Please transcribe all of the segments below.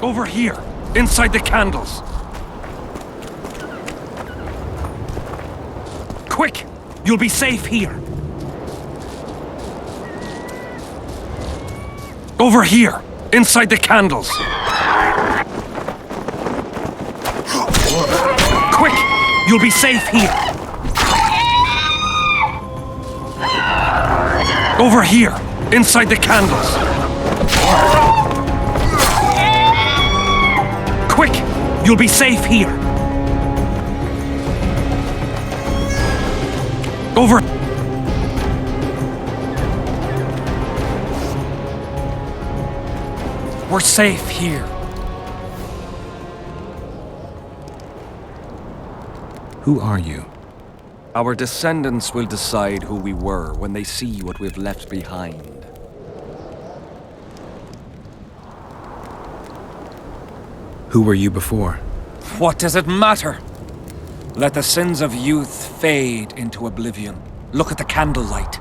Over here, inside the candles. Quick! You'll be safe here. Over here, inside the candles. Quick! You'll be safe here. Over here, inside the candles. Quick! You'll be safe here. Over. We're safe here. Who are you? Our descendants will decide who we were when they see what we've left behind. Who were you before? What does it matter? Let the sins of youth fade into oblivion. Look at the candlelight.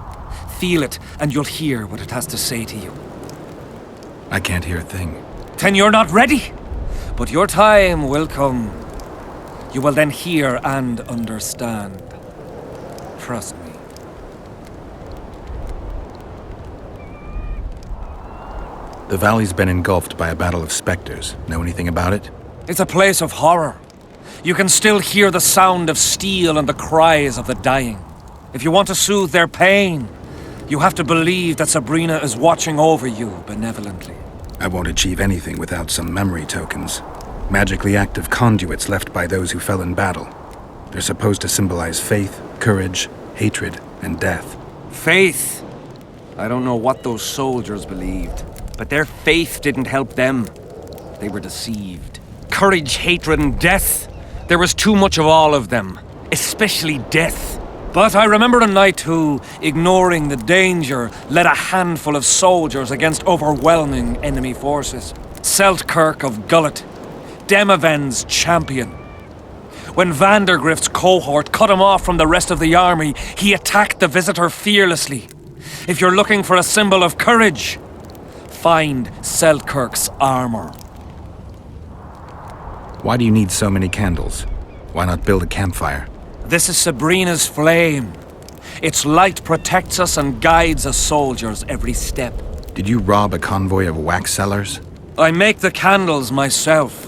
Feel it, and you'll hear what it has to say to you. I can't hear a thing. Then you're not ready. But your time will come. You will then hear and understand. Trust me. The valley's been engulfed by a battle of specters. Know anything about it? It's a place of horror. You can still hear the sound of steel and the cries of the dying. If you want to soothe their pain, you have to believe that Sabrina is watching over you benevolently. I won't achieve anything without some memory tokens. Magically active conduits left by those who fell in battle. They're supposed to symbolize faith, courage, hatred, and death. Faith. I don't know what those soldiers believed, but their faith didn't help them. They were deceived. Courage, hatred, and death. There was too much of all of them, especially death. But I remember a knight who, ignoring the danger, led a handful of soldiers against overwhelming enemy forces. Seltkirk of Gullet, Demaven's champion. When Vandergrift's cohort cut him off from the rest of the army, he attacked the visitor fearlessly. If you're looking for a symbol of courage, find Seltkirk's armor. Why do you need so many candles? Why not build a campfire? This is Sabrina's flame. Its light protects us and guides us soldiers every step. Did you rob a convoy of wax sellers? I make the candles myself.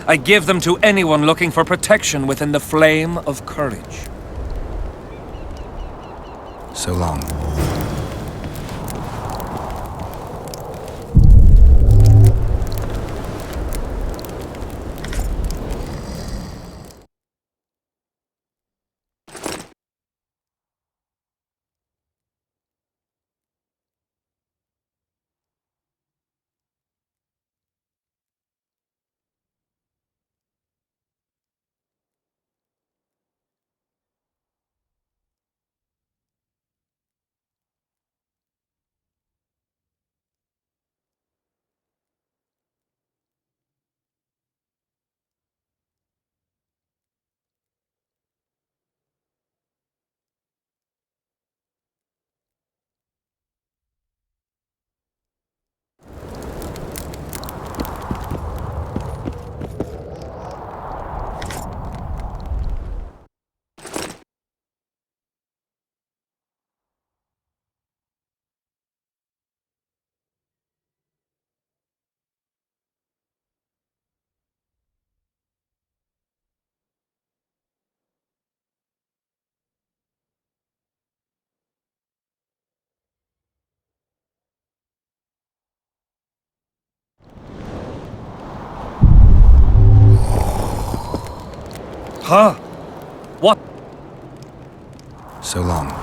I give them to anyone looking for protection within the flame of courage. So long. Huh? What? So long.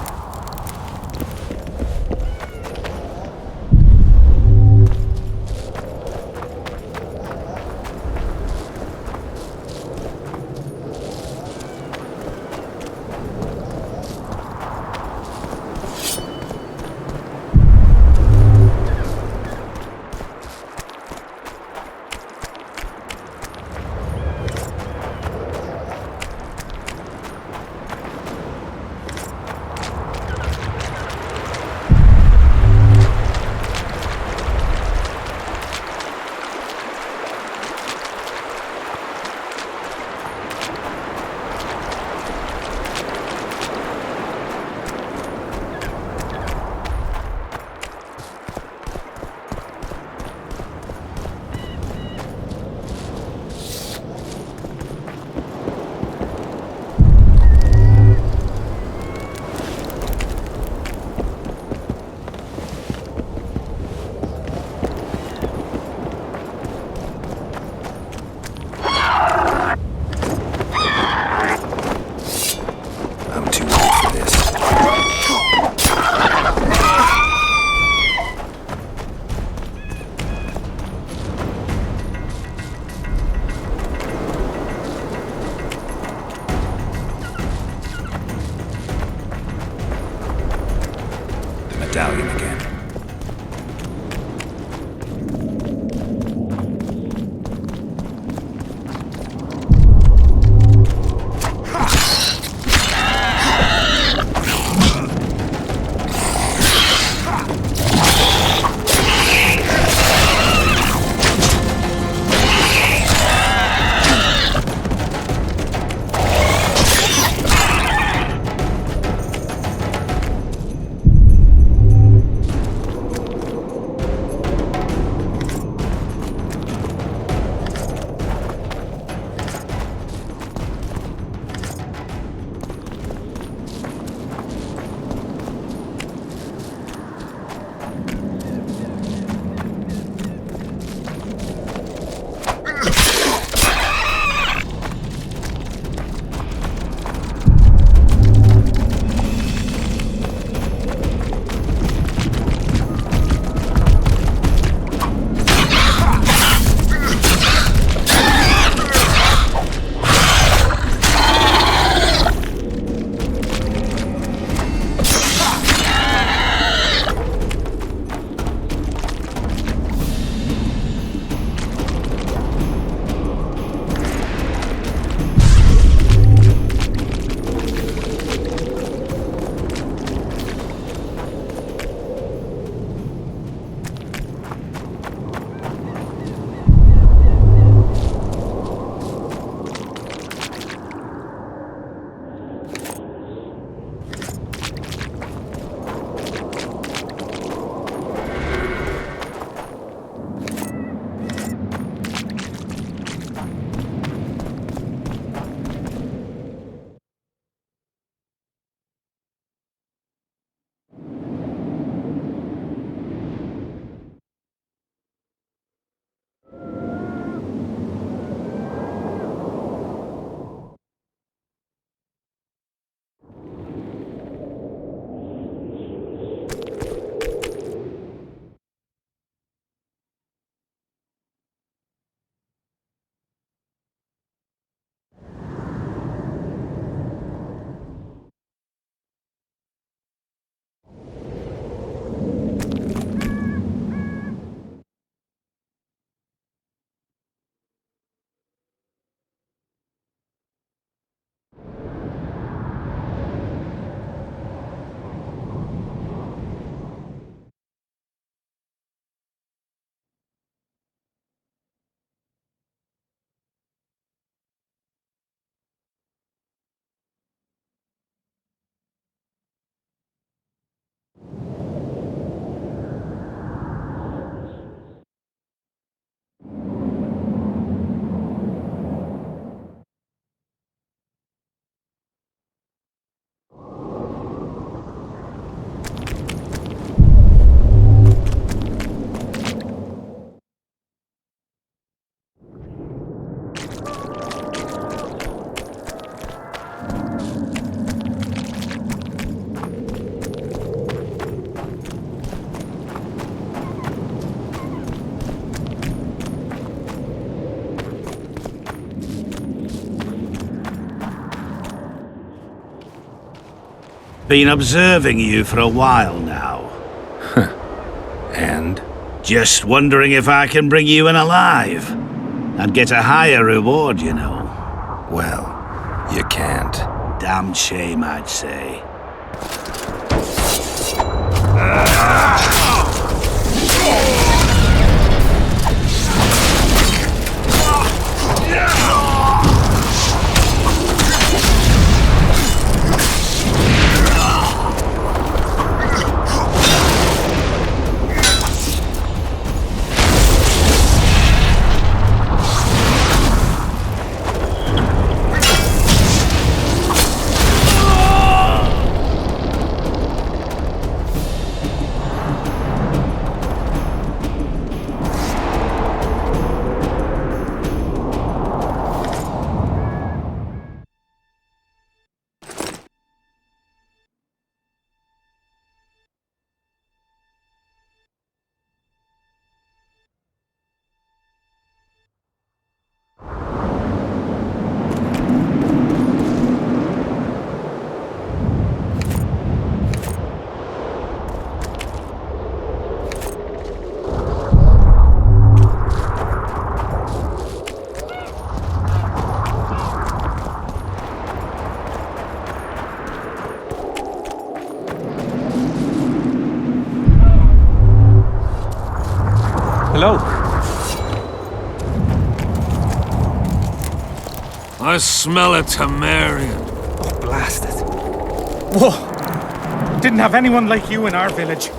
Been observing you for a while now. And? Just wondering if I can bring you in alive. I'd get a higher reward, you know. Well, you can't. Damn shame, I'd say. Hello. I smell a Temerian. Oh, blast it. Whoa! Didn't have anyone like you in our village.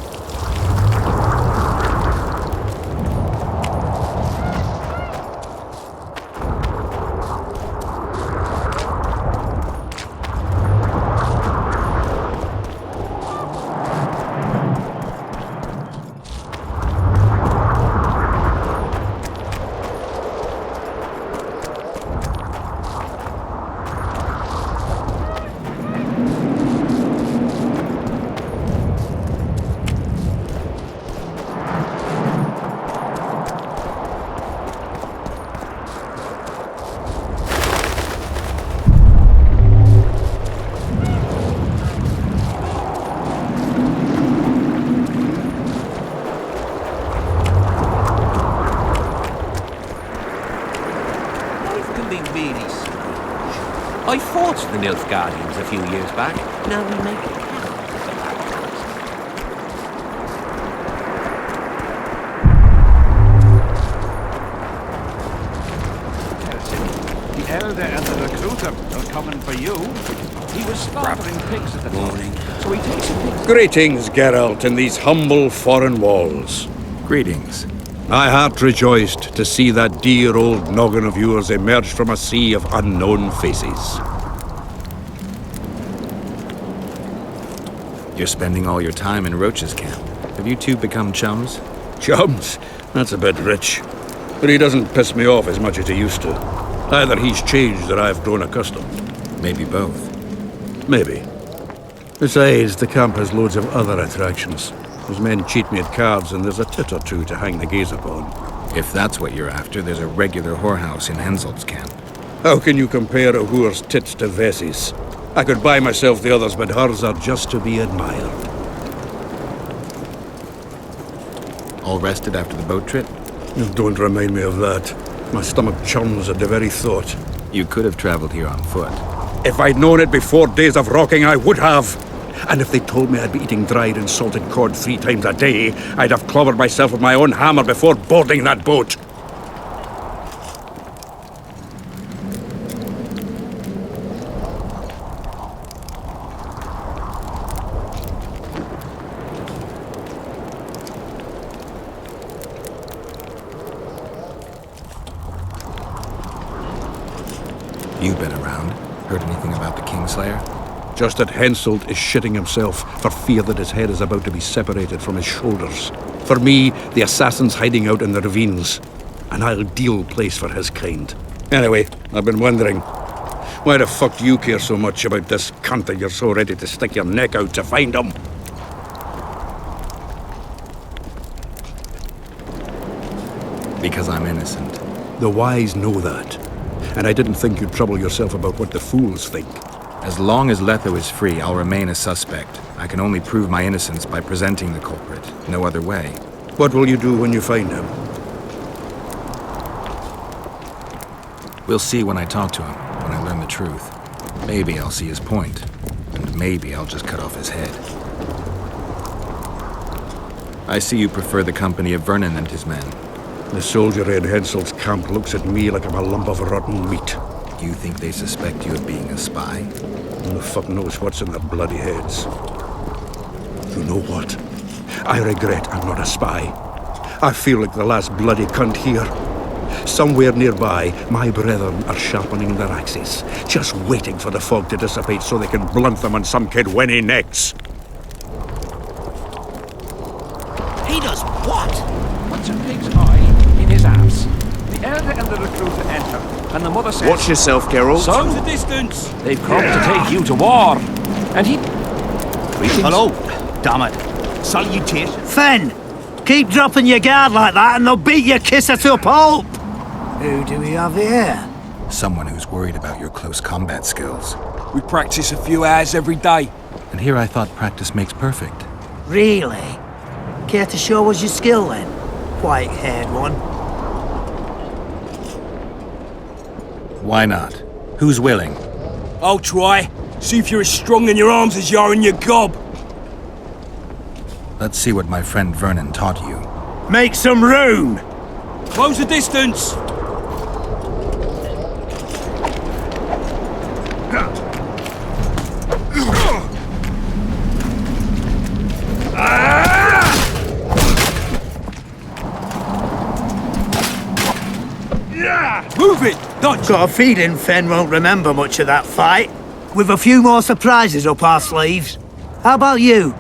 I fought the Nilfgaardians a few years back. Now we make it count. The elder and the recruiter are coming for you. He was slaughtering pigs at the morning, so he takes a pig. Greetings, Geralt, in these humble foreign walls. Greetings. My heart rejoiced to see that dear old noggin of yours emerge from a sea of unknown faces. You're spending all your time in Roach's camp. Have you two become chums? Chums? That's a bit rich. But he doesn't piss me off as much as he used to. Either he's changed or I've grown accustomed. Maybe both. Maybe. Besides, the camp has loads of other attractions. His men cheat me at cards, and there's a tit or two to hang the gaze upon. If that's what you're after, there's a regular whorehouse in Henselt's camp. How can you compare a whore's tits to Vessi's? I could buy myself the others, but hers are just to be admired. All rested after the boat trip? Don't remind me of that. My stomach churns at the very thought. You could have traveled here on foot. If I'd known it before days of rocking, I would have. And if they told me I'd be eating dried and salted cod 3 times a day, I'd have clobbered myself with my own hammer before boarding that boat. You've been around. Heard anything about the Kingslayer? Just that Henselt is shitting himself for fear that his head is about to be separated from his shoulders. For me, the assassin's hiding out in the ravines. An ideal place for his kind. Anyway, I've been wondering, why the fuck do you care so much about this cunt that you're so ready to stick your neck out to find him? Because I'm innocent. The wise know that. And I didn't think you'd trouble yourself about what the fools think. As long as Letho is free, I'll remain a suspect. I can only prove my innocence by presenting the culprit. No other way. What will you do when you find him? We'll see when I talk to him, when I learn the truth. Maybe I'll see his point, and maybe I'll just cut off his head. I see you prefer the company of Vernon and his men. The soldiery in Henselt's camp looks at me like I'm a lump of rotten meat. You think they suspect you of being a spy? Who the fuck knows what's in their bloody heads? You know what? I regret I'm not a spy. I feel like the last bloody cunt here. Somewhere nearby, my brethren are sharpening their axes, just waiting for the fog to dissipate so they can blunt them on some kid when he necks. He does what? Puts a pig's eye in his ass. The elder and the recruiter enter, and the mother says, Watch yourself, Geralt. Son, the distance! They've come to take you to war. And he... Greetings. Hello. Damn it. Salutation. Fen! Keep dropping your guard like that and they'll beat your kisser to a pulp! Who do we have here? Someone who's worried about your close combat skills. We practice a few hours every day. And here I thought practice makes perfect. Really? Care to show us your skill then? White-haired one. Why not? Who's willing? I'll try. See if you're as strong in your arms as you are in your gob. Let's see what my friend Vernon taught you. Make some room! Close the distance! Move it! Dodge! Got a feeling Fen won't remember much of that fight. With a few more surprises up our sleeves. How about you?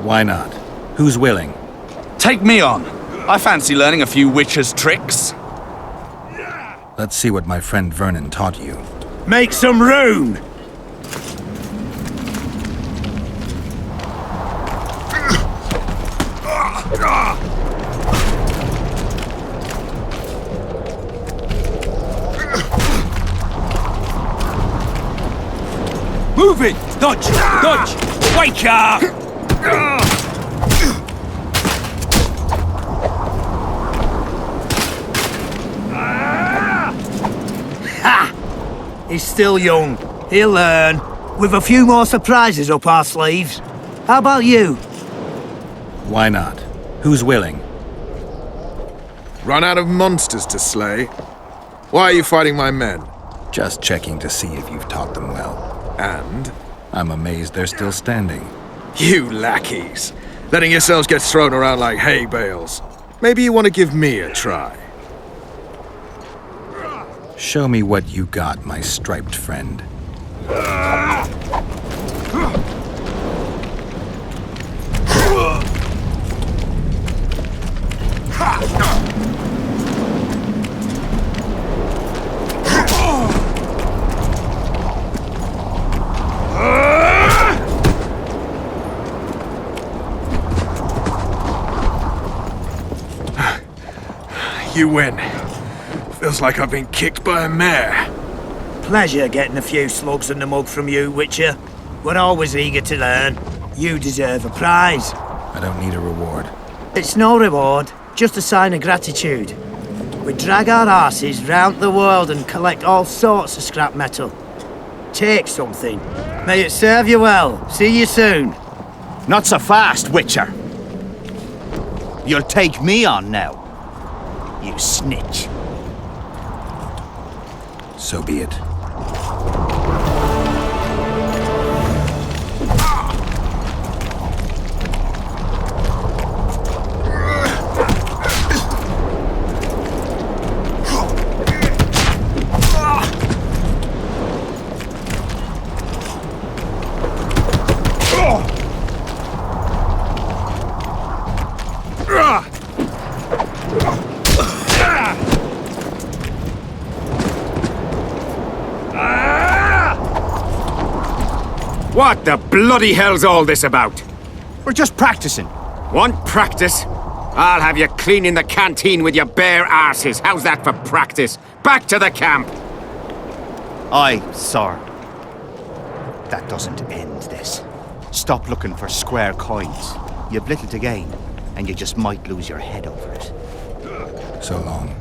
Why not? Who's willing? Take me on. I fancy learning a few witcher's tricks. Let's see what my friend Vernon taught you. Make some room! Move it! Dodge! Dodge! Wake up! Ha! He's still young. He'll learn. With a few more surprises up our sleeves. How about you? Why not? Who's willing? Run out of monsters to slay? Why are you fighting my men? Just checking to see if you've taught them well. And? I'm amazed they're still standing. You lackeys. Letting yourselves get thrown around like hay bales. Maybe you want to give me a try. Show me what you got, my striped friend. You win. Feels like I've been kicked by a mare. Pleasure getting a few slugs in the mug from you, Witcher. We're always eager to learn. You deserve a prize. I don't need a reward. It's no reward, just a sign of gratitude. We drag our asses round the world and collect all sorts of scrap metal. Take something. May it serve you well. See you soon. Not so fast, Witcher. You'll take me on now. You snitch. So be it. What the bloody hell's all this about? We're just practicing. Want practice? I'll have you cleaning the canteen with your bare arses. How's that for practice? Back to the camp! Aye, sir. That doesn't end this. Stop looking for square coins. You've little to gain, and you just might lose your head over it. So long.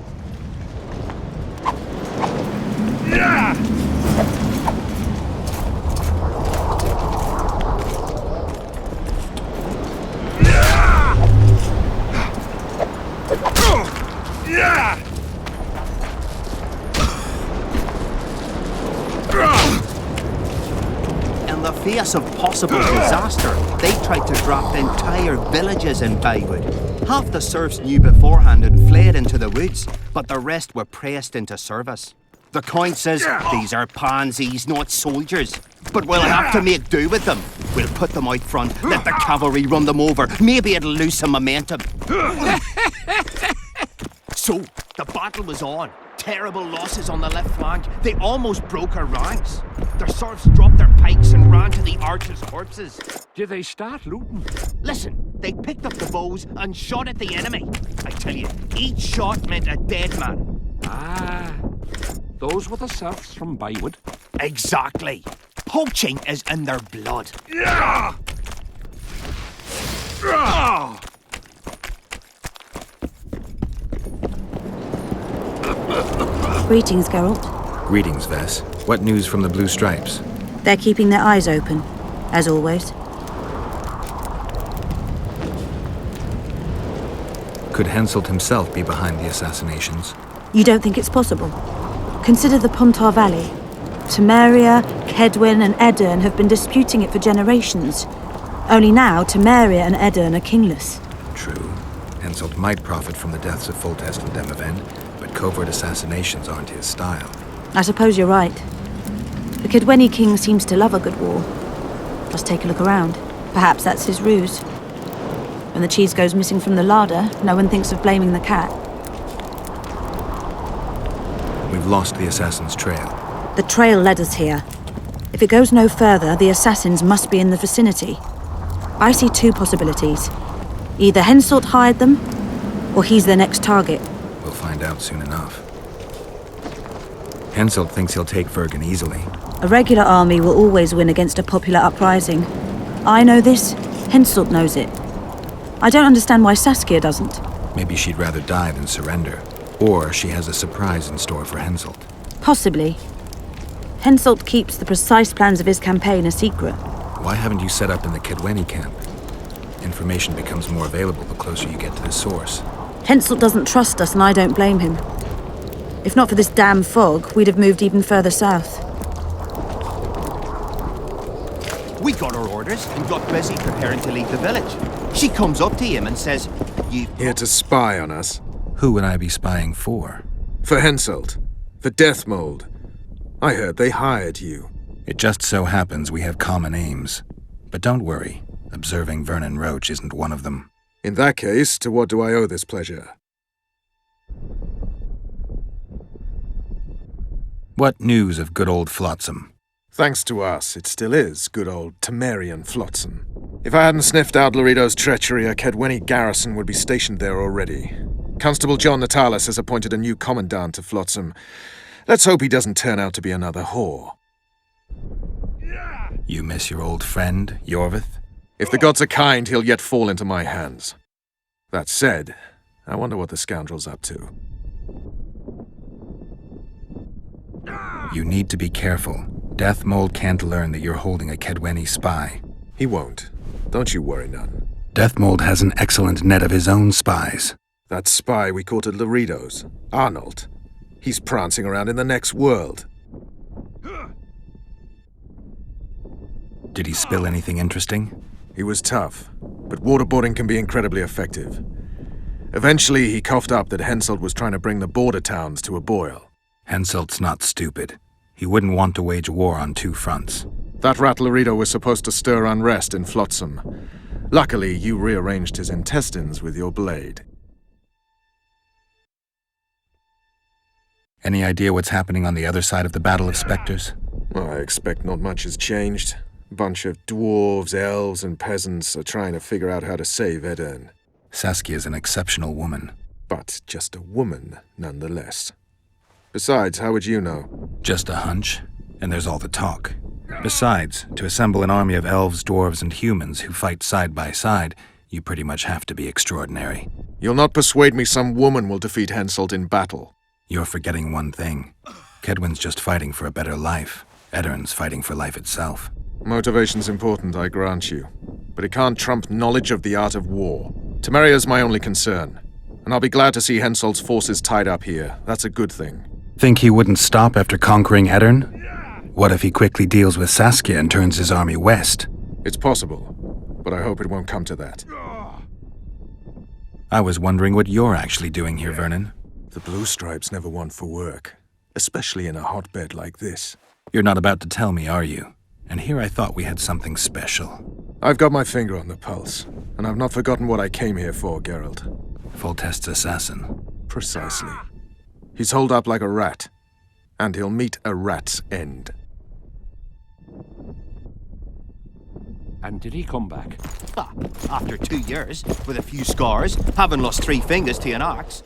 In the face of possible disaster, they tried to drop entire villages in Baywood. Half the serfs knew beforehand and fled into the woods, but the rest were pressed into service. The coin says these are pansies, not soldiers. But we'll have to make do with them. We'll put them out front, let the cavalry run them over. Maybe it'll lose some momentum. So, the battle was on. Terrible losses on the left flank. They almost broke our ranks. Their serfs dropped their pikes and ran to the archers' corpses. Did they start looting? Listen, they picked up the bows and shot at the enemy. I tell you, each shot meant a dead man. Ah, those were the serfs from Baywood. Exactly. Poaching is in their blood. Greetings, Geralt. Greetings, Vess. What news from the Blue Stripes? They're keeping their eyes open, as always. Could Henselt himself be behind the assassinations? You don't think it's possible? Consider the Pontar Valley. Temeria, Kedwin and Edirn have been disputing it for generations. Only now, Temeria and Edirn are kingless. True. Henselt might profit from the deaths of Foltest and Demavend, but covert assassinations aren't his style. I suppose you're right. The Kedweni king seems to love a good war. Just take a look around. Perhaps that's his ruse. When the cheese goes missing from the larder, no one thinks of blaming the cat. We've lost the assassin's trail. The trail led us here. If it goes no further, the assassins must be in the vicinity. I see two possibilities. Either Henselt hired them, or he's their next target. We'll find out soon enough. Henselt thinks he'll take Vergen easily. A regular army will always win against a popular uprising. I know this, Henselt knows it. I don't understand why Saskia doesn't. Maybe she'd rather die than surrender. Or she has a surprise in store for Henselt. Possibly. Henselt keeps the precise plans of his campaign a secret. Why haven't you set up in the Kedweni camp? Information becomes more available the closer you get to the source. Henselt doesn't trust us and I don't blame him. If not for this damn fog, we'd have moved even further south. We got our orders and got busy preparing to leave the village. She comes up to him and says, "You here to spy on us?" Who would I be spying for? For Henselt. For Death Mold. I heard they hired you. It just so happens we have common aims. But don't worry, observing Vernon Roach isn't one of them. In that case, to what do I owe this pleasure? What news of good old Flotsam? Thanks to us, it still is good old Temerian Flotsam. If I hadn't sniffed out Laredo's treachery, a Kedweni garrison would be stationed there already. Constable John Natalis has appointed a new commandant to Flotsam. Let's hope he doesn't turn out to be another whore. You miss your old friend, Yorvith? If the gods are kind, he'll yet fall into my hands. That said, I wonder what the scoundrel's up to. You need to be careful. Death Mold can't learn that you're holding a Kedweni spy. He won't. Don't you worry none. Death Mold has an excellent net of his own spies. That spy we caught at Laredo's, Arnold. He's prancing around in the next world. Did he spill anything interesting? He was tough, but waterboarding can be incredibly effective. Eventually, he coughed up that Henselt was trying to bring the border towns to a boil. Henselt's not stupid. He wouldn't want to wage war on two fronts. That rat Laredo was supposed to stir unrest in Flotsam. Luckily, you rearranged his intestines with your blade. Any idea what's happening on the other side of the Battle of Spectres? Well, I expect not much has changed. A bunch of dwarves, elves, and peasants are trying to figure out how to save Edirn. Saskia's an exceptional woman. But just a woman, nonetheless. Besides, how would you know? Just a hunch, and there's all the talk. Besides, to assemble an army of elves, dwarves, and humans who fight side by side, you pretty much have to be extraordinary. You'll not persuade me some woman will defeat Henselt in battle. You're forgetting one thing. Kedwen's just fighting for a better life. Eddern's fighting for life itself. Motivation's important, I grant you. But it can't trump knowledge of the art of war. Temeria's my only concern. And I'll be glad to see Henselt's forces tied up here. That's a good thing. Think he wouldn't stop after conquering Eddern? What if he quickly deals with Saskia and turns his army west? It's possible, but I hope it won't come to that. I was wondering what you're actually doing here, Vernon. The Blue Stripes never want for work, especially in a hotbed like this. You're not about to tell me, are you? And here I thought we had something special. I've got my finger on the pulse, and I've not forgotten what I came here for, Geralt. Foltest's assassin. Precisely. He's holed up like a rat, and he'll meet a rat's end. And did he come back? Ah, after 2 years, with a few scars, having lost 3 fingers to an axe.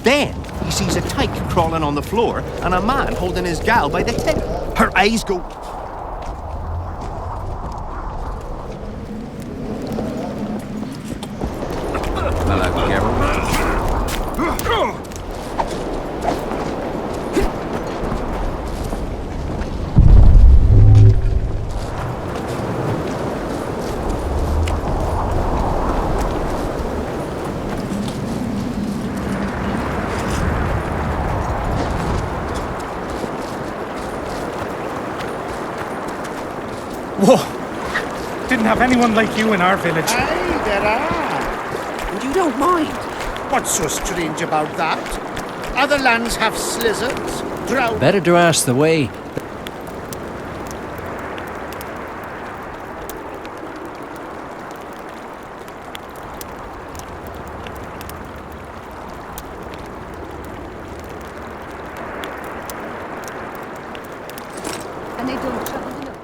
Then he sees a tyke crawling on the floor and a man holding his gal by the tip. Her eyes go... Hello, Geralt. Whoa! Didn't have anyone like you in our village. Aye, there are. And you don't mind. What's so strange about that? Other lands have slizzards, drought... Better to ask the way. And they don't travel alone.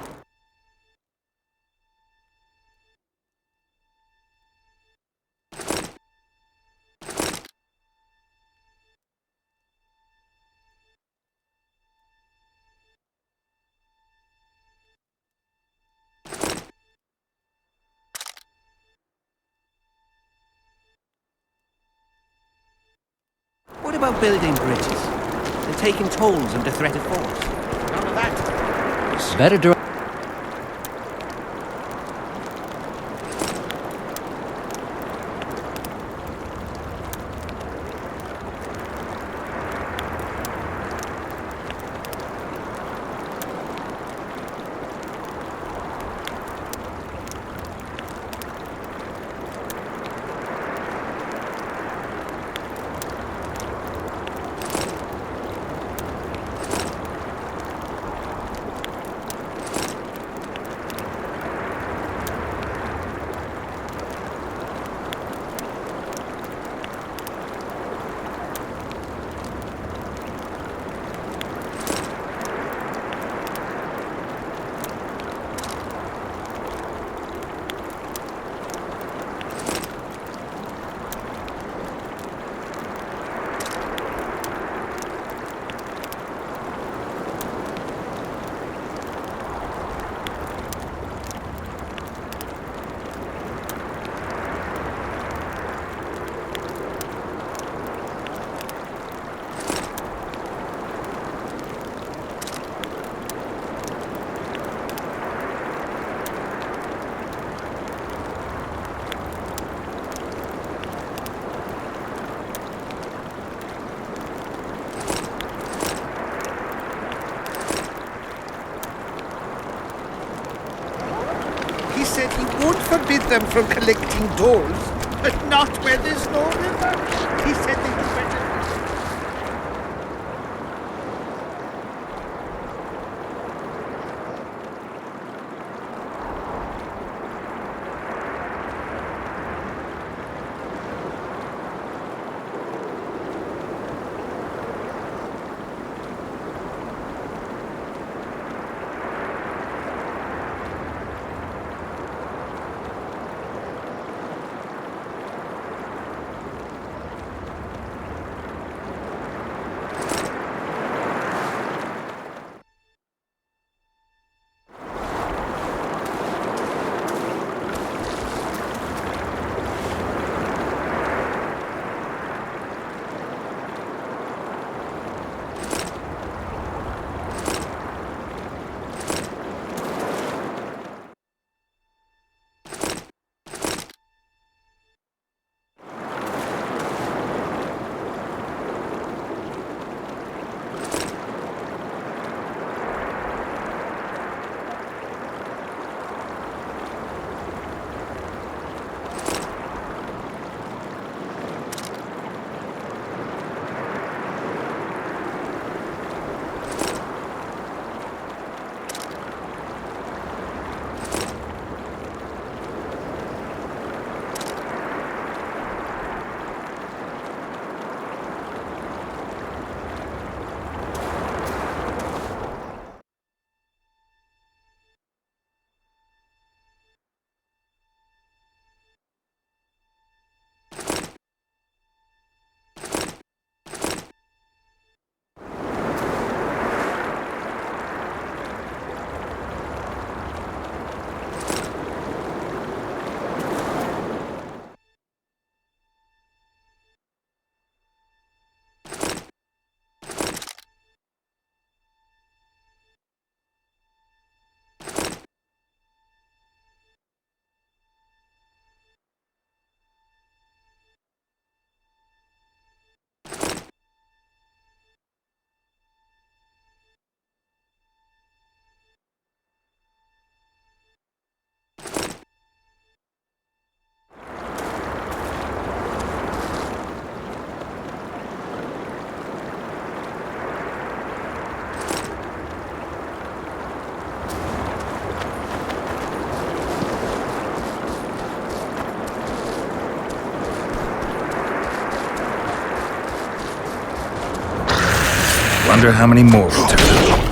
What about building bridges? And taking tolls of the threated forts? None of that. Better to... He said he won't forbid them from collecting tolls, but not where there's no river. He said they would better... Wonder how many more will turn up.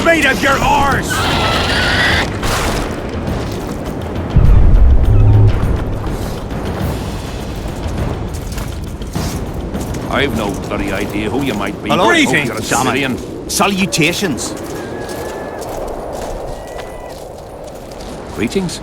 Made of your oars! I've no bloody idea who you might be. Hello, Greetings, you're a civilian. Salutations. Greetings.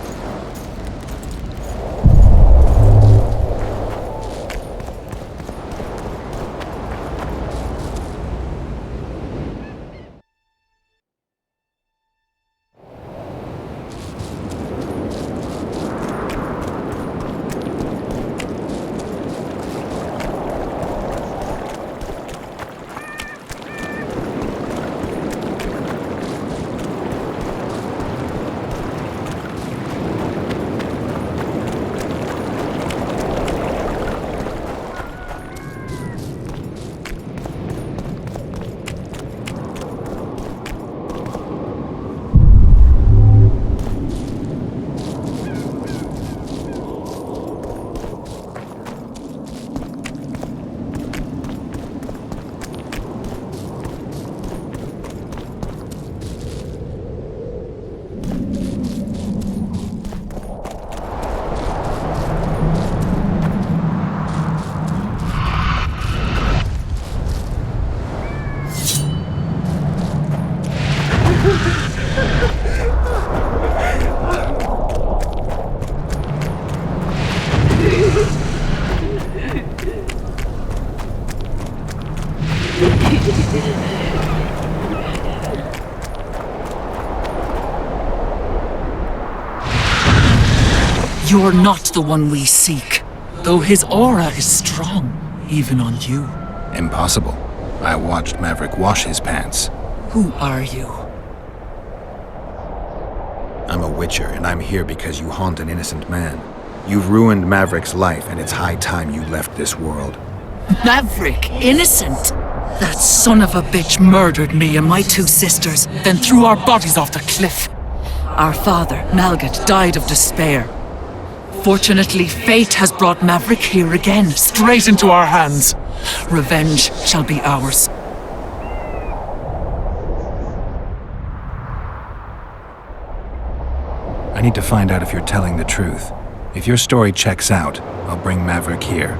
You're not the one we seek, though his aura is strong, even on you. Impossible. I watched Maverick wash his pants. Who are you? I'm a witcher, and I'm here because you haunt an innocent man. You've ruined Maverick's life, and it's high time you left this world. Maverick? Innocent? That son of a bitch murdered me and my two sisters, then threw our bodies off the cliff. Our father, Malgat, died of despair. Fortunately, fate has brought Maverick here again, straight into our hands. Revenge shall be ours. I need to find out if you're telling the truth. If your story checks out, I'll bring Maverick here.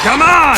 Come on!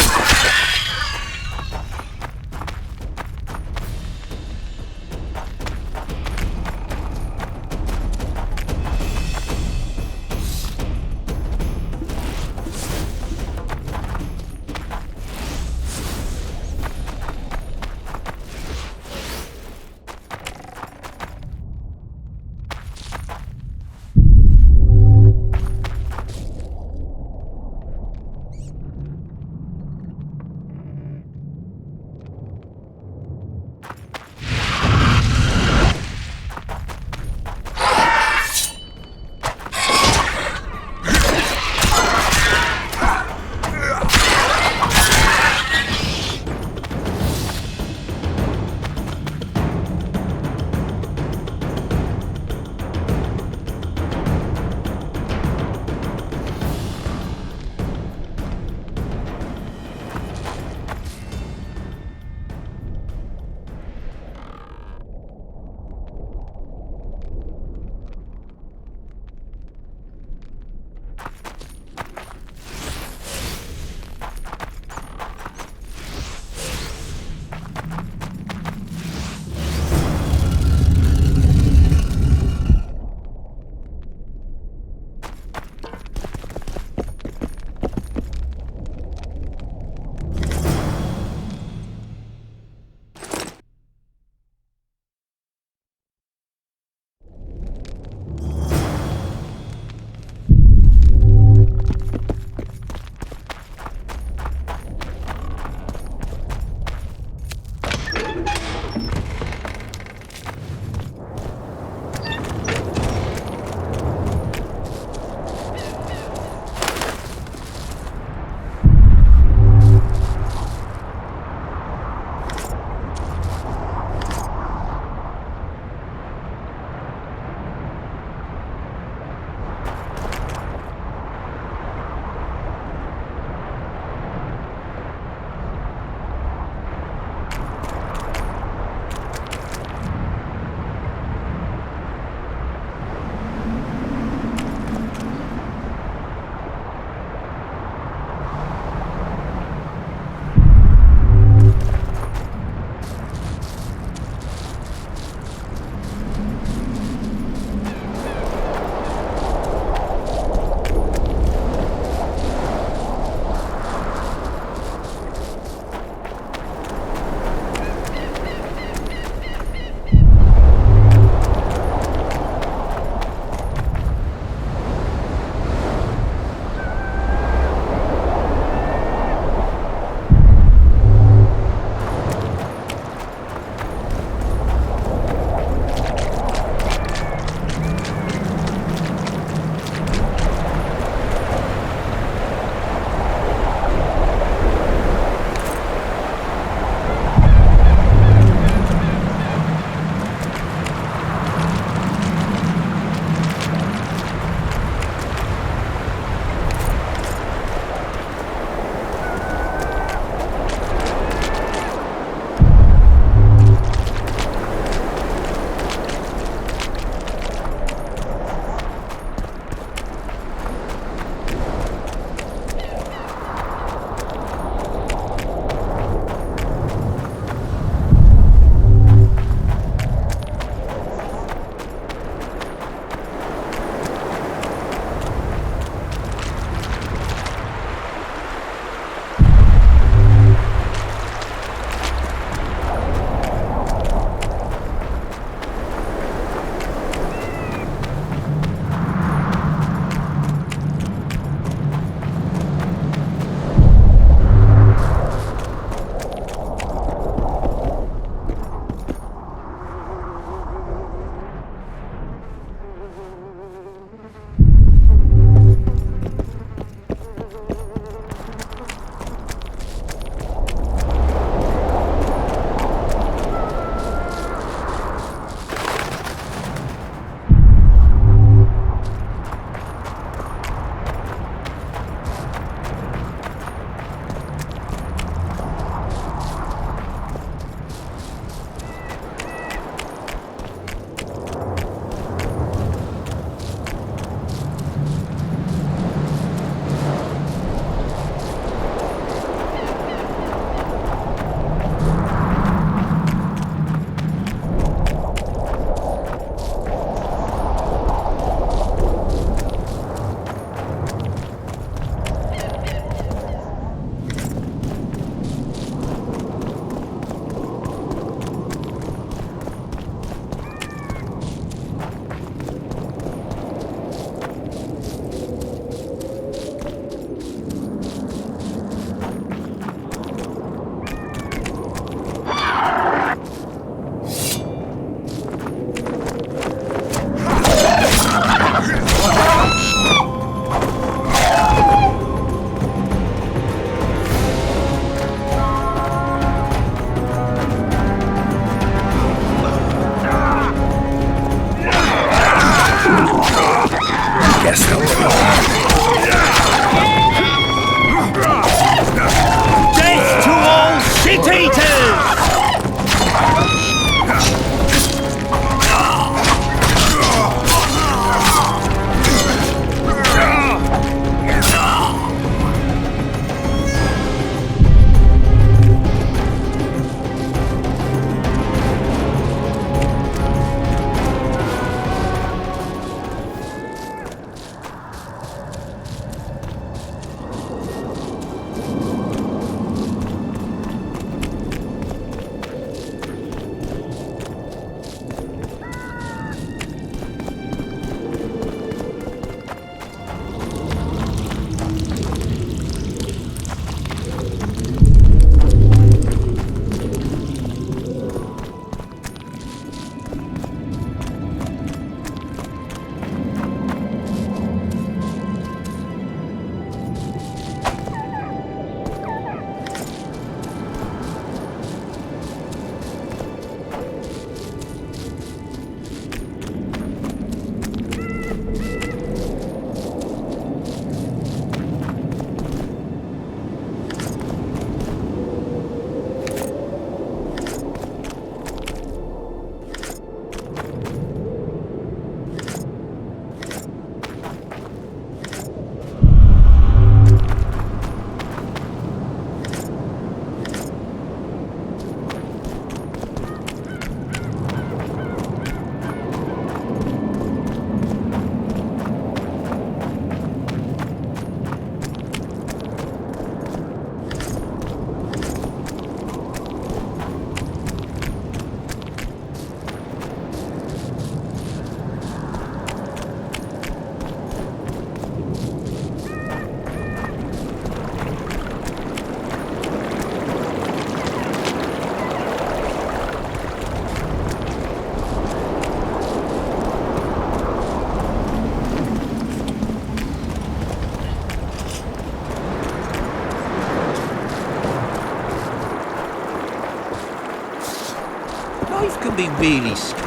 Life can be really strange.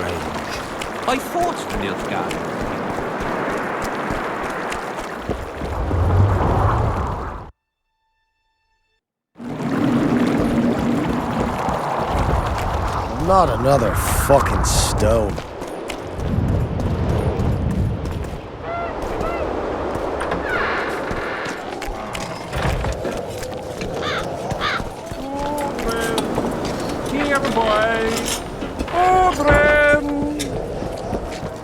I fought the Nilfgaard. Not another fucking stone.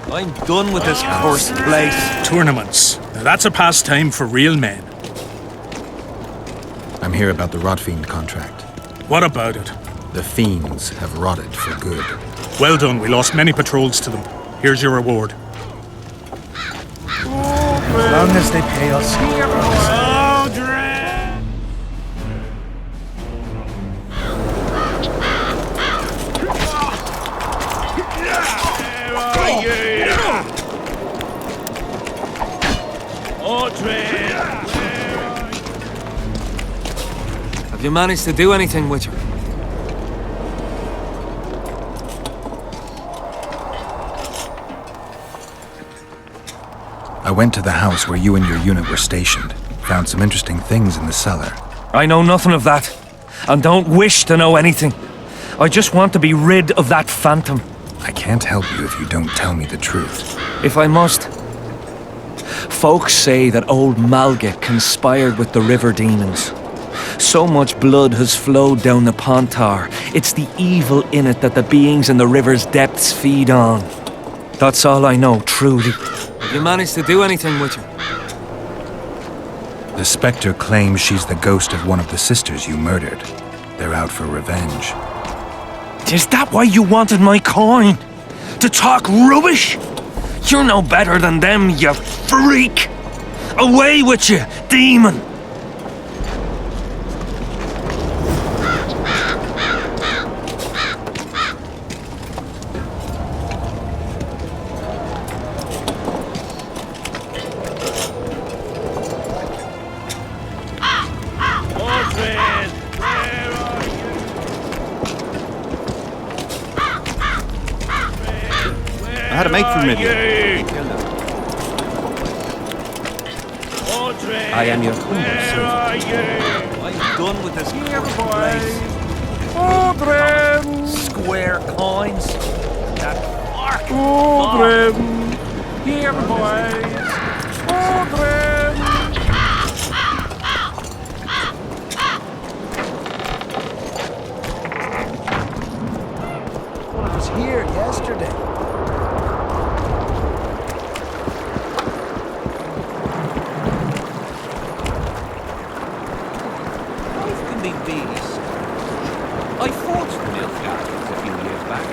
I'm done with this cursed place. Tournaments. Now that's a pastime for real men. I'm here about the Rotfiend contract. What about it? The fiends have rotted for good. Well done, we lost many patrols to them. Here's your reward. As long as they pay us. Have you managed to do anything with her? I went to the house where you and your unit were stationed. Found some interesting things in the cellar. I know nothing of that, and don't wish to know anything. I just want to be rid of that phantom. I can't help you if you don't tell me the truth. If I must. Folks say that old Malga conspired with the river demons. So much blood has flowed down the Pontar. It's the evil in it that the beings in the river's depths feed on. That's all I know, truly. Have you managed to do anything with her? The Spectre claims she's the ghost of one of the sisters you murdered. They're out for revenge. Is that why you wanted my coin? To talk rubbish? You're no better than them, you freak! Away with you, demon! I had a mate from Rivia. I am your humble servant. I'm done with this place. Square coins. That bark. Here, boys. One was here yesterday. I fought the Nilfgaard a few years back.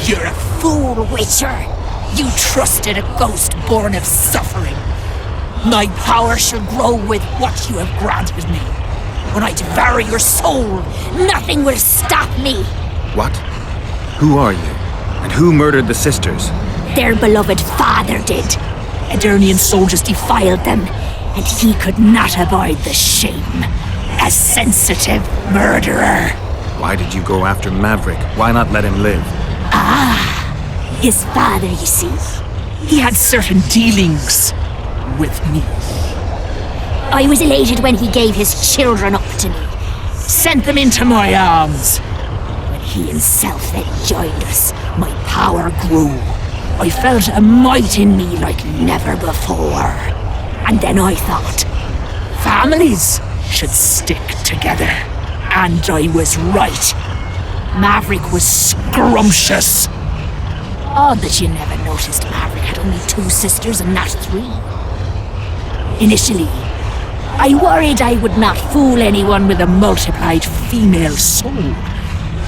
You're a fool, Witcher! You trusted a ghost born of suffering. My power shall grow with what you have granted me. When I devour your soul, nothing will stop me. What? Who are you? And who murdered the sisters? Their beloved father did. Aedirnian soldiers defiled them, and he could not abide the shame. A sensitive murderer. Why did you go after Maverick? Why not let him live? His father, you see. He had certain dealings with me. I was elated when he gave his children up to me. Sent them into my arms. When he himself then joined us, my power Grew. I felt a might in me like never before. And then I thought, families should stick together. And I was right. Maverick was scrumptious. Odd that you never noticed Maverick had only 2 sisters and not 3. Initially, I worried I would not fool anyone with a multiplied female soul.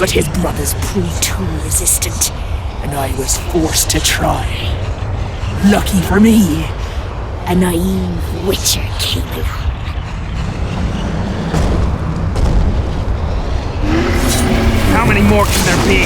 But his brothers proved too resistant, and I was forced to try. Lucky for me, a naive witcher came along. How many more can there be?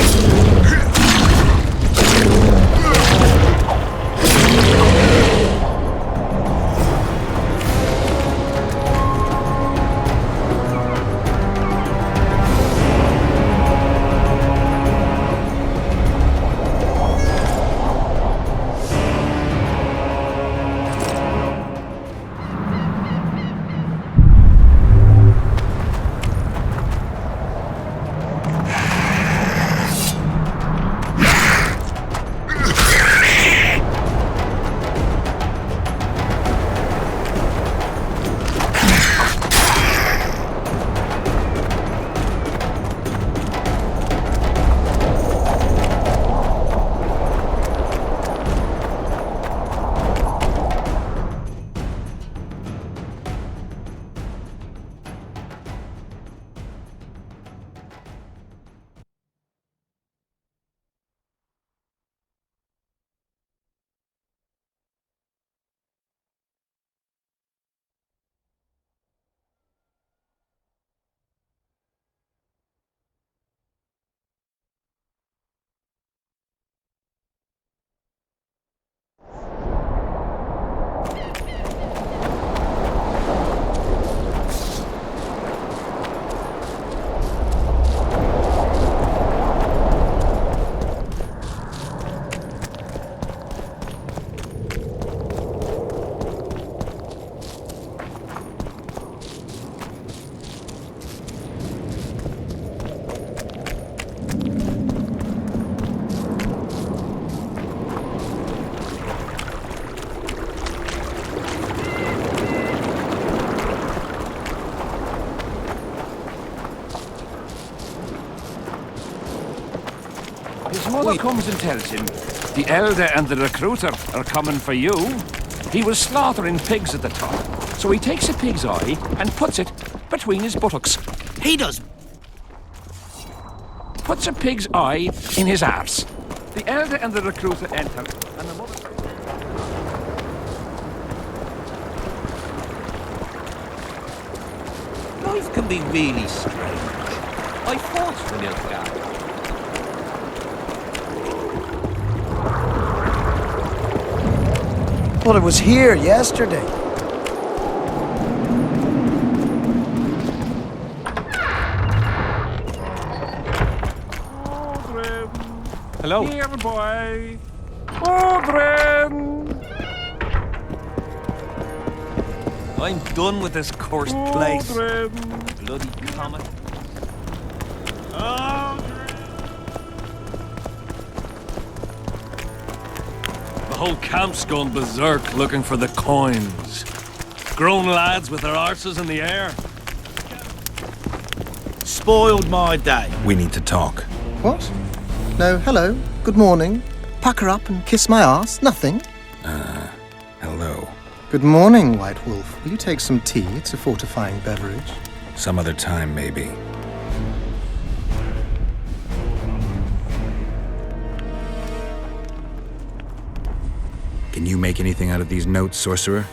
His mother comes and tells him the elder and the recruiter are coming for you. He was slaughtering pigs at the top, so he takes a pig's eye and puts it between his buttocks. He does. Puts a pig's eye in his arse. The elder and the recruiter enter, and the mother... Life can be really strange. I fought the Nilfgaard. Well, it was here yesterday. Hello. Here, boy. Odrin! I'm done with this cursed place. Bloody comet. The whole camp's gone berserk looking for the coins. Grown lads with their arses in the air. Spoiled my day. We need to talk. What? No, hello. Good morning. Pack her up and kiss my ass? Nothing? Hello. Good morning, White Wolf. Will you take some tea? It's a fortifying beverage. Some other time, maybe. Can you make anything out of these notes, sorcerer?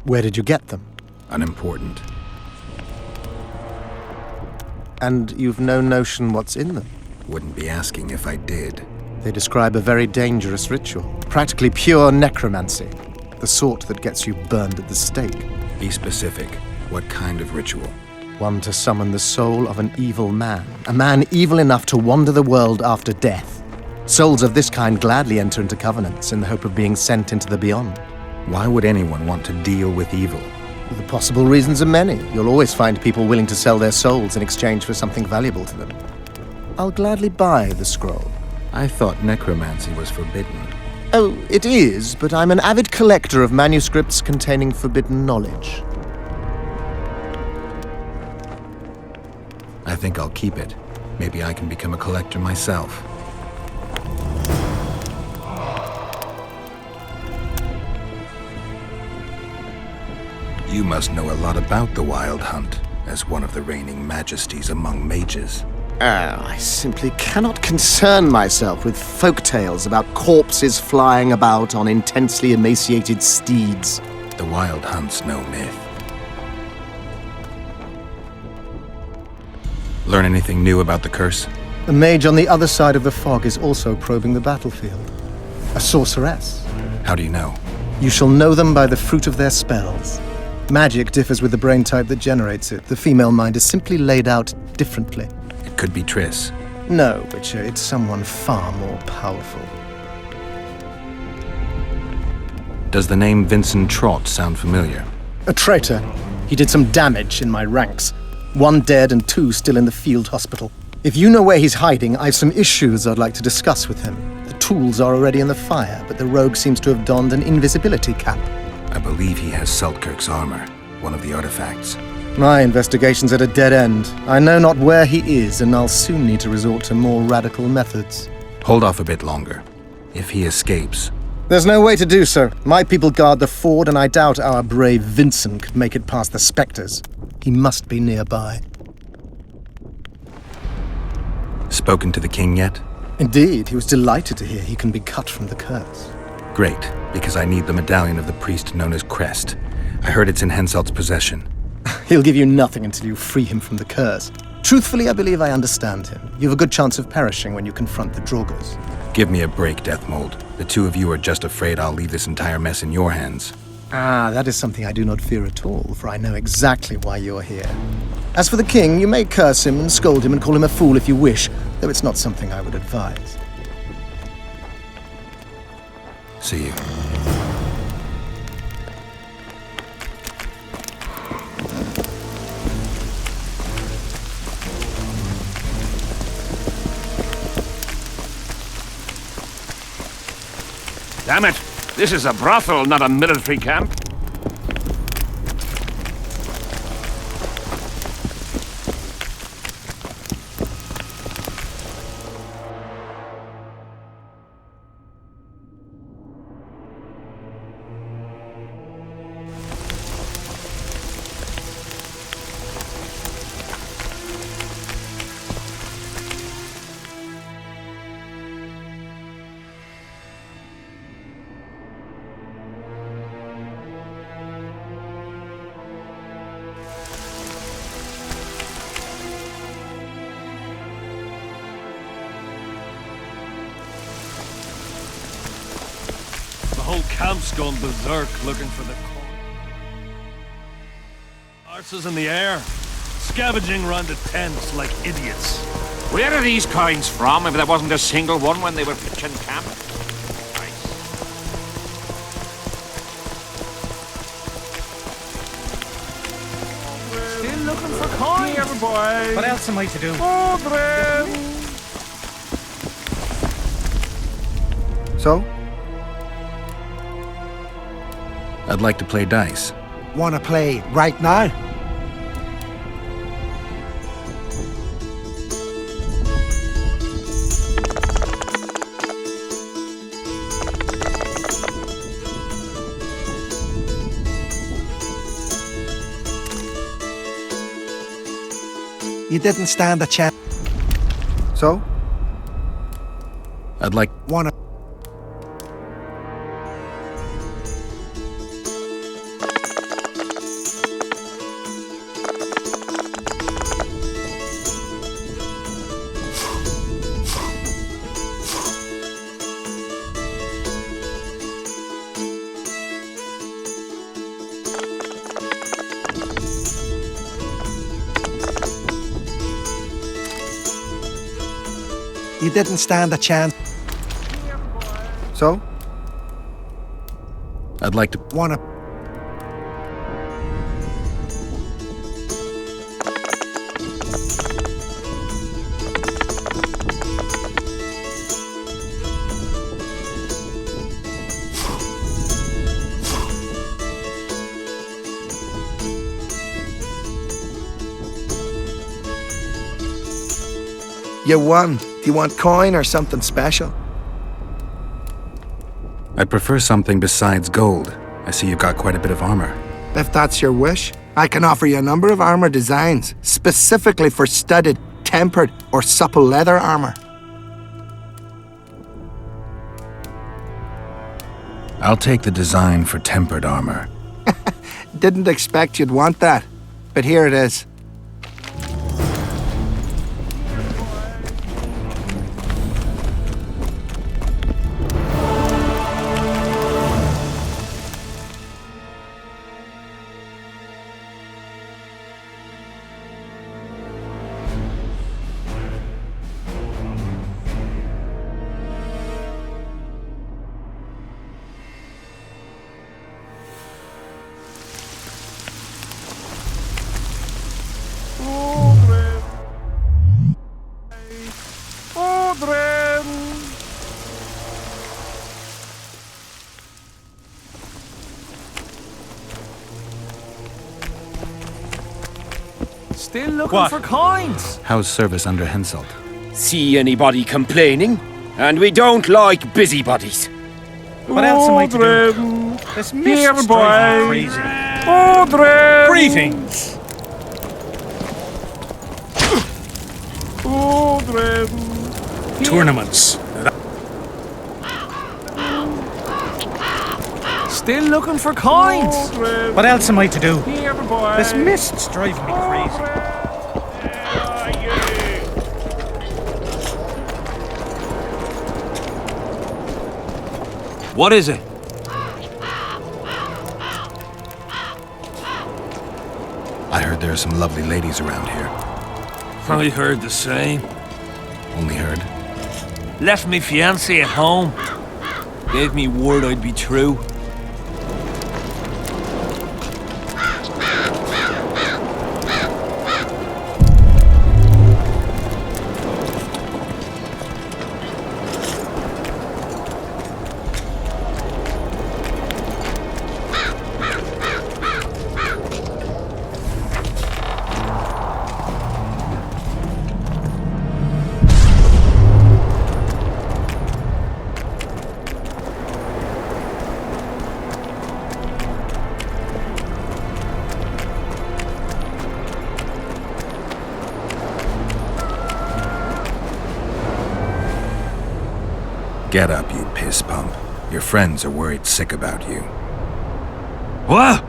Where did you get them? Unimportant. And you've no notion what's in them? Wouldn't be asking if I did. They describe a very dangerous ritual, practically pure necromancy, the sort that gets you burned at the stake. Be specific. What kind of ritual? One to summon the soul of an evil man, a man evil enough to wander the world after death. Souls of this kind gladly enter into covenants in the hope of being sent into the beyond. Why would anyone want to deal with evil? The possible reasons are many. You'll always find people willing to sell their souls in exchange for something valuable to them. I'll gladly buy the scroll. I thought necromancy was forbidden. Oh, it is, but I'm an avid collector of manuscripts containing forbidden knowledge. I think I'll keep it. Maybe I can become a collector myself. You must know a lot about the Wild Hunt, as one of the reigning majesties among mages. I simply cannot concern myself with folk tales about corpses flying about on intensely emaciated steeds. The Wild Hunt's no myth. Learn anything new about the curse? The mage on the other side of the fog is also probing the battlefield. A sorceress. How do you know? You shall know them by the fruit of their spells. Magic differs with the brain type that generates it. The female mind is simply laid out differently. It could be Triss. No, Witcher, it's someone far more powerful. Does the name Vincent Trott sound familiar? A traitor. He did some damage in my ranks. 1 dead and 2 still in the field hospital. If you know where he's hiding, I've some issues I'd like to discuss with him. The tools are already in the fire, but the rogue seems to have donned an invisibility cap. I believe he has Saltkirk's armor, one of the artifacts. My investigation's at a dead end. I know not where he is, and I'll soon need to resort to more radical methods. Hold off a bit longer. If he escapes... There's no way to do so. My people guard the ford, and I doubt our brave Vincent could make it past the spectres. He must be nearby. Spoken to the king yet? Indeed, he was delighted to hear he can be cut from the curse. Great, because I need the medallion of the priest known as Crest. I heard it's in Henselt's possession. He'll give you nothing until you free him from the curse. Truthfully, I believe I understand him. You have a good chance of perishing when you confront the Draugrs. Give me a break, Deathmold. The two of you are just afraid I'll leave this entire mess in your hands. Ah, that is something I do not fear at all, for I know exactly why you're here. As for the king, you may curse him and scold him and call him a fool if you wish, though it's not something I would advise. See you. Damn it! This is a brothel, not a military camp. The whole camp's gone berserk looking for the coin. Arses in the air, scavenging around the tents like idiots. Where are these coins from, if there wasn't a single one when they were pitching camp? Still looking for coins. Here, boy. What else am I to do? So? I'd like to play dice. Wanna play right now? You didn't stand a chance. So? I'd like... Wanna... You didn't stand a chance. So? I'd like to... Wanna... You won. Do you want coin or something special? I'd prefer something besides gold. I see you've got quite a bit of armor. If that's your wish, I can offer you a number of armor designs, specifically for studded, tempered, or supple leather armor. I'll take the design for tempered armor. Didn't expect you'd want that, but here it is. Still looking for coins. How's service under Henselt? See anybody complaining? And we don't like busybodies. What else am I to do? This mist's driving me crazy. Greetings! Tournaments. Still looking for coins. What else am I to do? This mist's driving me crazy. What is it? I heard there are some lovely ladies around here. I heard the same. Only heard? Left me fiancé at home. Gave me word I'd be true. Get up, you piss pump. Your friends are worried sick about you. What?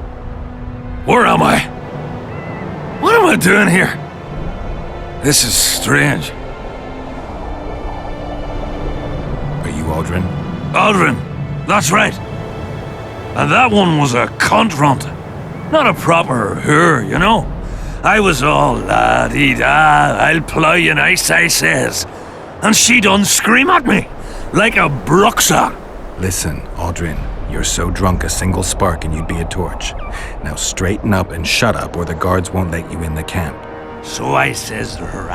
Where am I? What am I doing here? This is strange. Are you Aldrin? Aldrin, that's right. And that one was a cunt runt. Not a proper her, you know. I was all la-dee-da, I'll ploy you nice, I says. And she done scream at me. Like a bruxa. Listen, Aldrin, you're so drunk a single spark and you'd be a torch. Now straighten up and shut up or the guards won't let you in the camp. So I says to her,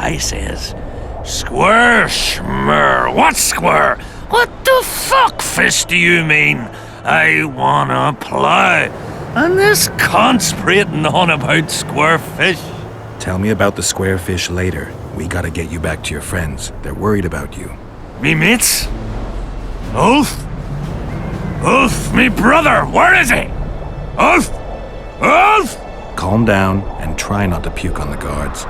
Square, schmer, what square? What the fuck, fish, do you mean? I wanna plow. And this cunt's prating on about square fish. Tell me about the square fish later. We gotta get you back to your friends. They're worried about you. Me mates? Ulf? Ulf, me brother, where is he? Ulf? Ulf? Calm down and try not to puke on the guards.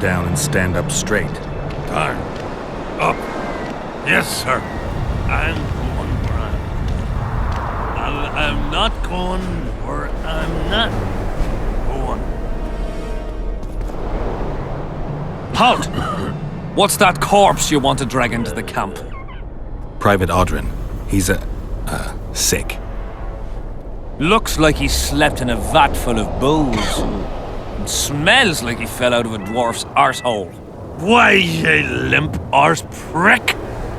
down and stand up straight. Turn. Up. Yes, sir. I'm going where I'm not going where I'm not going. Halt! What's that corpse you want to drag into the camp? Private Audrin. He's sick. Looks like he slept in a vat full of booze. And smells like he fell out of a dwarf's arsehole. Why, you limp arse prick?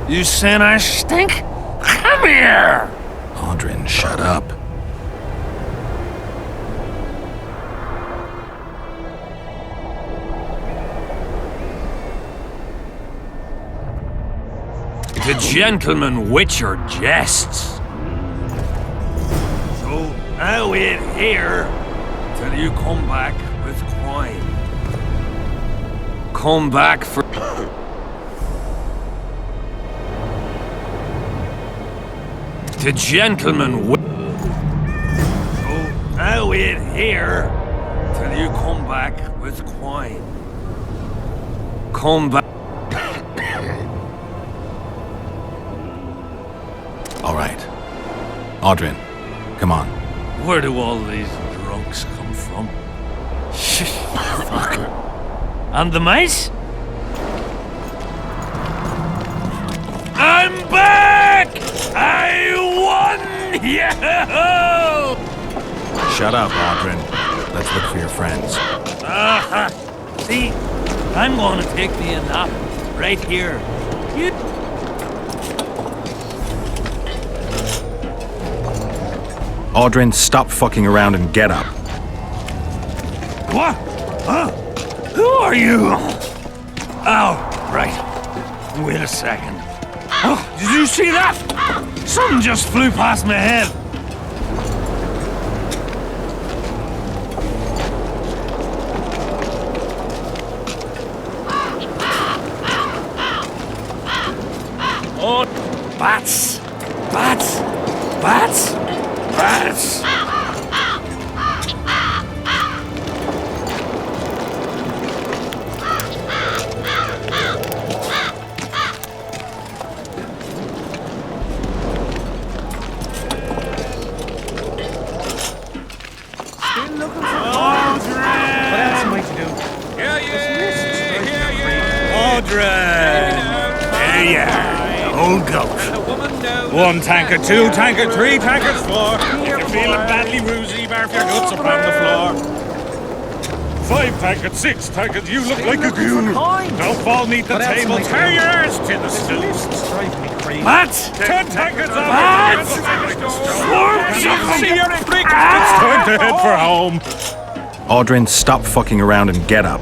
You saying I stink? Come here! Audrin, shut up. The gentleman witcher jests. So I'll wait here till you come back with coin. Come back for... The gentleman So I'll wait here till you come back with coin. Come back... All right. Audrin, come on. Where do all these drunks come from? Fuck. And the mice? I'm back! I won! Yeah! Shut up, Audrin. Let's look for your friends. See, I'm going to take me a nap right here. You... Audrin, stop fucking around and get up. What? Huh? Who are you? Oh, right. Wait a second. Oh, did you see that? Something just flew past my head. Oh, bats! Bats! Bats! Bats! One tankard, two tankard, three tankards, four. If you're feeling badly woozy, barf your guts upon the floor. 5 tankards, 6 tankards, you look like a ghoul. Don't fall neath the table, tear your arse to the stool. What? 10 tankards on What? See your freak. It's time to head for home. Audrin, stop fucking around and get up.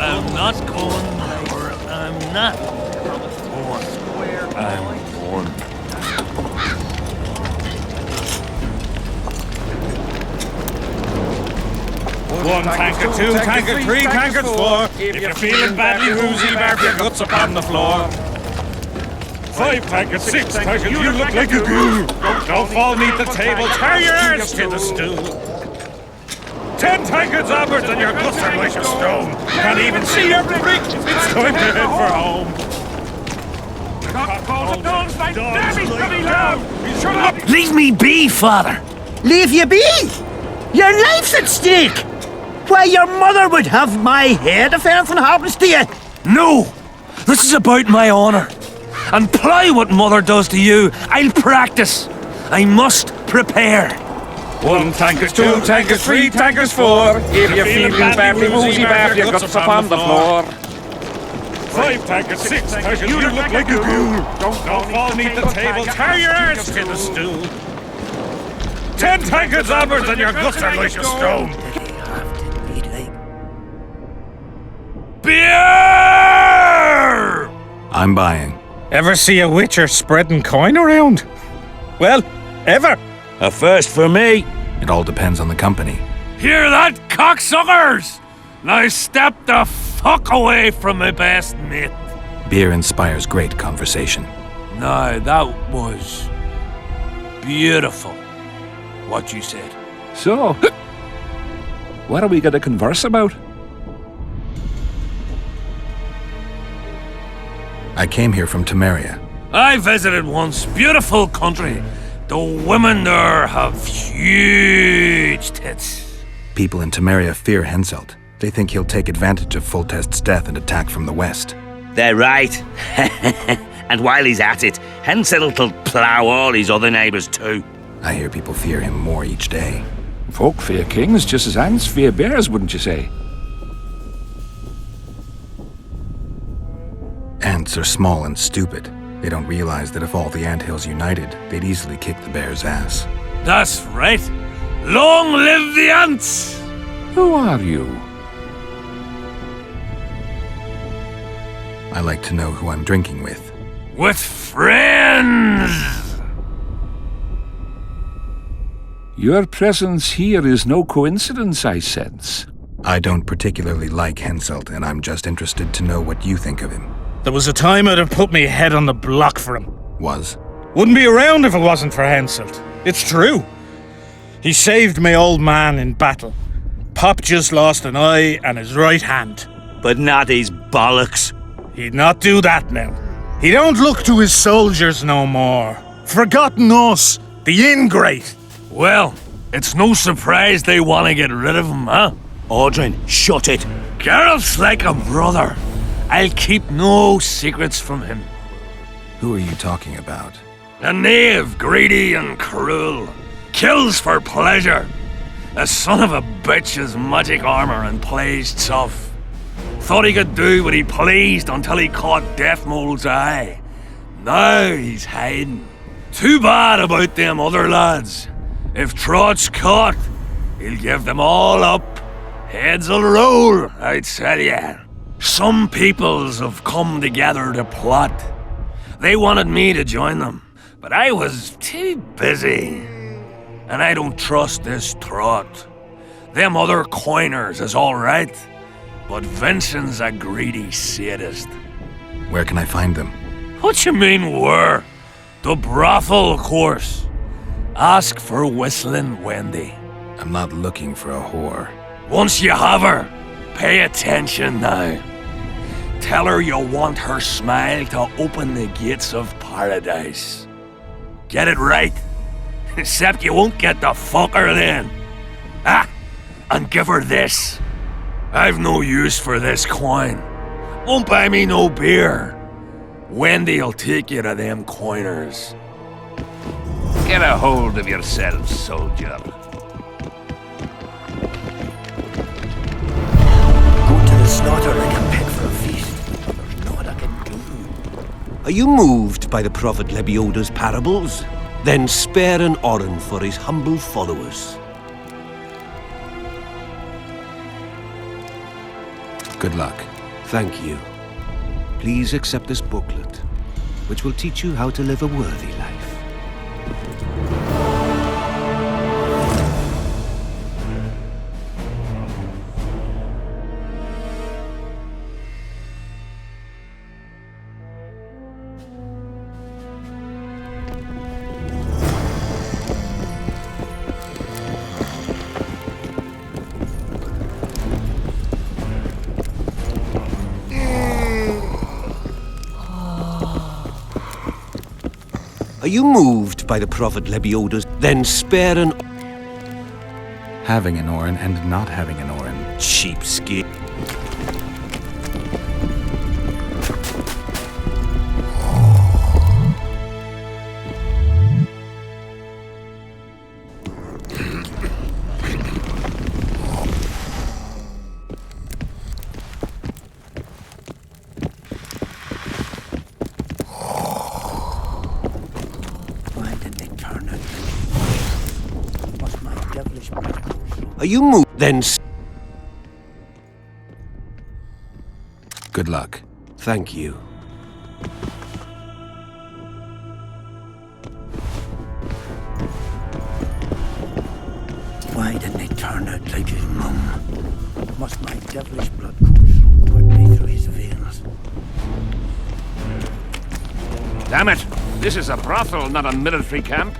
I'm not going where I'm not born. I'm born. One tankard, two tankard, three tankards, four. If you're feeling badly woozy, barf your guts upon the floor. 5 tankards, 6 tankards, you look like a ghoul. Don't fall neath the table, tear your arse to the stool. 10 tankards onwards and your guts are like a stone. Can't even see your freak. It's time to head for home. Leave me be, father. Leave you be? Your life's at stake. Why, your mother would have my head if anything happens to you. No! This is about my honor. And ply what mother does to you, I'll practice. I must prepare. 1 tankard, 2 tankards, 3 tankards, 4. If you're feeling badly woozy, barf your guts upon the floor. 5 tankards, 6 tankards, you look like a ghoul. Don't fall neath the table, tear your arse to the stool. 10 tankards onwards and your guts are like a stone. Beer! I'm buying. Ever see a witcher spreading coin around? Well, ever. A first for me. It all depends on the company. Hear that, cocksuckers? Now step the fuck away from my best mate. Beer inspires great conversation. No, that was beautiful, what you said. So, What are we going to converse about? I came here from Temeria. I visited once. Beautiful country. The women there have huge tits. People in Temeria fear Henselt. They think he'll take advantage of Foltest's death and attack from the west. They're right. And while he's at it, Henselt'll plough all his other neighbours too. I hear people fear him more each day. Folk fear kings just as ants fear bears, wouldn't you say? Ants are small and stupid. They don't realize that if all the anthills united, they'd easily kick the bear's ass. That's right. Long live the ants! Who are you? I like to know who I'm drinking with. With friends! Your presence here is no coincidence, I sense. I don't particularly like Henselt, and I'm just interested to know what you think of him. There was a time I'd have put me head on the block for him. Was? Wouldn't be around if it wasn't for Henselt. It's true. He saved my old man in battle. Pop just lost an eye and his right hand. But not his bollocks. He'd not do that now. He don't look to his soldiers no more. Forgotten us, the ingrate. Well, it's no surprise they want to get rid of him, huh? Audrin, shut it. Geralt's like a brother. I'll keep no secrets from him. Who are you talking about? A knave, greedy and cruel. Kills for pleasure. A son of a bitch has magic armor and plays tough. Thought he could do what he pleased until he caught Deathmold's eye. Now he's hiding. Too bad about them other lads. If Trott's caught, he'll give them all up. Heads'll roll, I tell ya. Some peoples have come together to plot. They wanted me to join them, but I was too busy. And I don't trust this Trott. Them other coiners is all right, but Vincent's a greedy sadist. Where can I find them? What you mean, where? The brothel, of course. Ask for Whistling Wendy. I'm not looking for a whore. Once you have her, pay attention now. Tell her you want her smile to open the gates of paradise. Get it right. Except you won't get the fucker then. Ah, and give her this. I've no use for this coin. Won't buy me no beer. Wendy'll take you to them coiners. Get a hold of yourself, soldier. Go to the slaughter like a pig for a feast. There's naught I can do. Are you moved by the prophet Lebioda's parables? Then spare an oren for his humble followers. Good luck. Thank you. Please accept this booklet, which will teach you how to live a worthy life. Are you moved by the prophet Lebioda's? Then spare an... Having an oren and not having an oren. Cheapskate. Are you moved? Then... Good luck. Thank you. Why didn't they turn out like his mum? Must my devilish blood course so quickly through his veins? Damn it! This is a brothel, not a military camp.